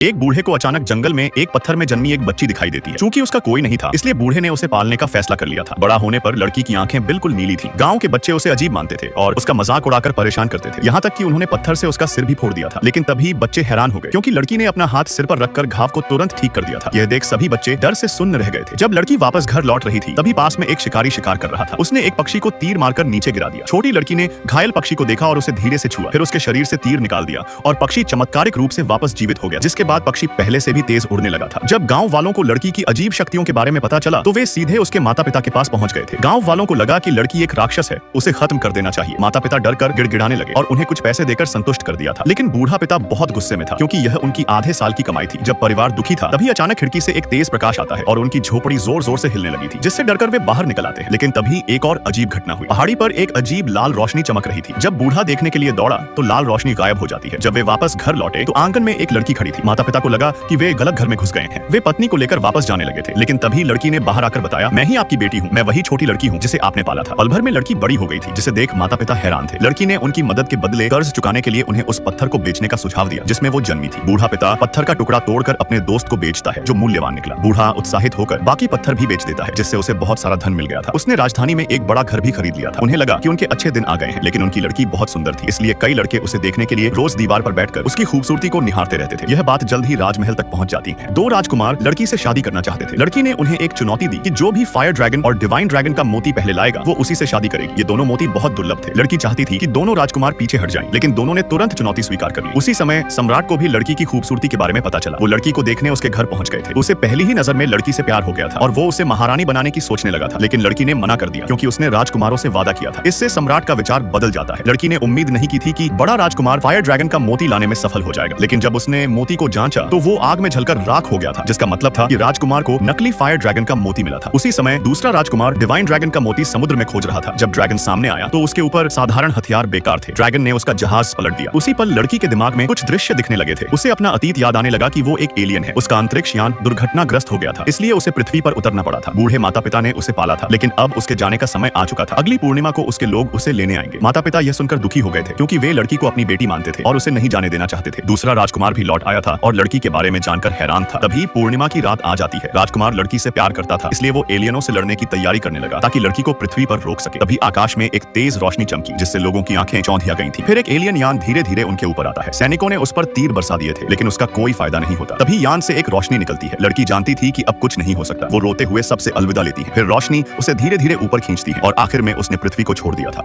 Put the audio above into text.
एक बूढ़े को अचानक जंगल में एक पत्थर में जन्मी एक बच्ची दिखाई देती है। चूंकि उसका कोई नहीं था, इसलिए बूढ़े ने उसे पालने का फैसला कर लिया था। बड़ा होने पर लड़की की आंखें बिल्कुल नीली थी। गांव के बच्चे उसे अजीब मानते थे और उसका मजाक उड़ाकर परेशान करते थे। यहाँ तक कि उन्होंने पत्थर से उसका सिर भी फोड़ दिया था। लेकिन तभी बच्चे हैरान हो गए, क्योंकि लड़की ने अपना हाथ सिर पर रखकर घाव को तुरंत ठीक कर दिया था। यह देख सभी बच्चे डर से सुन्न रह गए थे। जब लड़की वापस घर लौट रही थी, तभी पास में एक शिकारी शिकार कर रहा था। उसने एक पक्षी को तीर मारकर नीचे गिरा दिया। छोटी लड़की ने घायल पक्षी को देखा और उसे धीरे से छुआ, फिर उसके शरीर से तीर निकाल दिया और पक्षी चमत्कारिक रूप से वापस जीवित हो गया, जिसके बाद पक्षी पहले से भी तेज उड़ने लगा था। जब गांव वालों को लड़की की अजीब शक्तियों के बारे में पता चला, तो वे सीधे उसके माता पिता के पास पहुंच गए थे। गांव वालों को लगा कि लड़की एक राक्षस है, उसे खत्म कर देना चाहिए। माता पिता डर कर गिड़गिड़ाने लगे और उन्हें कुछ पैसे देकर संतुष्ट कर दिया था। लेकिन बूढ़ा पिता बहुत गुस्से में था, क्योंकि यह उनकी आधे साल की कमाई थी। जब परिवार दुखी था, तभी अचानक खिड़की से एक तेज प्रकाश आता है और उनकी झोपड़ी जोर जोर से हिलने लगी थी, जिससे डरकर वे बाहर निकल आते हैं। लेकिन तभी एक और अजीब घटना हुई। पहाड़ी पर एक अजीब लाल रोशनी चमक रही थी। जब बूढ़ा देखने के लिए दौड़ा, तो लाल रोशनी गायब हो जाती है। जब वे वापस घर लौटे, तो आंगन में एक लड़की खड़ी थी। माता पिता को लगा कि वे गलत घर में घुस गए हैं। वे पत्नी को लेकर वापस जाने लगे थे, लेकिन तभी लड़की ने बाहर आकर बताया, मैं ही आपकी बेटी हूँ, मैं वही छोटी लड़की हूँ जिसे आपने पाला था। पल भर में लड़की बड़ी हो गई थी, जिसे देख माता पिता हैरान थे। लड़की ने उनकी मदद के बदले कर्ज चुकाने के लिए उन्हें उस पत्थर को बेचने का सुझाव दिया जिसमें वो जन्मी थी। बूढ़ा पिता पत्थर का टुकड़ा तोड़कर अपने दोस्त को बेचता है, जो मूल्यवान निकला। बूढ़ा उत्साहित होकर बाकी पत्थर भी बेच देता है, जिससे उसे बहुत सारा धन मिल गया था। उसने राजधानी में एक बड़ा घर भी खरीद लिया था। उन्हें लगा कि उनके अच्छे दिन आ गए हैं, लेकिन उनकी लड़की बहुत सुंदर थी, इसलिए कई लड़के उसे देखने के लिए रोज दीवार पर बैठकर उसकी खूबसूरती को निहारते रहते थे। यह बात जल्द ही राजमहल तक पहुंच जाती है। दो राजकुमार लड़की से शादी करना चाहते थे। लड़की ने उन्हें एक चुनौती दी कि जो भी फायर ड्रैगन और डिवाइन ड्रैगन का मोती पहले लाएगा, वो उसी से शादी करेगी। ये दोनों मोती बहुत दुर्लभ थे। लड़की चाहती थी कि दोनों राजकुमार पीछे हट जाएं, लेकिन दोनों ने तुरंत चुनौती स्वीकार कर ली। उसी समय सम्राट को भी लड़की की खूबसूरती के बारे में पता चला। वो लड़की को देखने उसके घर पहुंच गए थे। उसे पहली ही नजर में लड़की से प्यार हो गया था और वो उसे महारानी बनाने की सोचने लगा था। लेकिन लड़की ने मना कर दिया, क्योंकि उसने राजकुमारों से वादा किया था। इससे सम्राट का विचार बदल जाता है। लड़की ने उम्मीद नहीं की थी कि बड़ा राजकुमार फायर ड्रैगन का मोती लाने में सफल हो जाएगा, लेकिन जब उसने मोती को जांचा, तो वो आग में जलकर राख हो गया था, जिसका मतलब था कि राजकुमार को नकली फायर ड्रैगन का मोती मिला था। उसी समय दूसरा राजकुमार डिवाइन ड्रैगन का मोती समुद्र में खोज रहा था। जब ड्रैगन सामने आया, तो उसके ऊपर साधारण हथियार बेकार थे। ड्रैगन ने उसका जहाज पलट दिया। उसी पल लड़की के दिमाग में कुछ दृश्य दिखने लगे थे। उसे अपना अतीत याद आने लगा कि वो एक एलियन है। उसका अंतरिक्ष यान दुर्घटनाग्रस्त हो गया था, इसलिए उसे पृथ्वी पर उतरना पड़ा था। बूढ़े माता पिता ने उसे पाला था, लेकिन अब उसके जाने का समय आ चुका था। अगली पूर्णिमा को उसके लोग उसे लेने आएंगे। माता पिता यह सुनकर दुखी हो गए थे, क्योंकि वे लड़की को अपनी बेटी मानते थे और उसे नहीं जाने देना चाहते थे। दूसरा राजकुमार भी लौट आया था और लड़की के बारे में जानकर हैरान था। तभी पूर्णिमा की रात आ जाती है। राजकुमार लड़की से प्यार करता था, इसलिए वो एलियनों से लड़ने की तैयारी करने लगा, ताकि लड़की को पृथ्वी पर रोक सके। तभी आकाश में एक तेज रोशनी चमकी, जिससे लोगों की आंखें चौंधिया गई थी। फिर एक एलियन यान धीरे धीरे उनके ऊपर आता है। सैनिकों ने उस पर तीर बरसा दिए थे, लेकिन उसका कोई फायदा नहीं होता। तभी यान से एक रोशनी निकलती है। लड़की जानती थी कि अब कुछ नहीं हो सकता। वो रोते हुए सबसे अलविदा लेती है। फिर रोशनी उसे धीरे धीरे ऊपर खींचती है और आखिर में उसने पृथ्वी को छोड़ दिया था।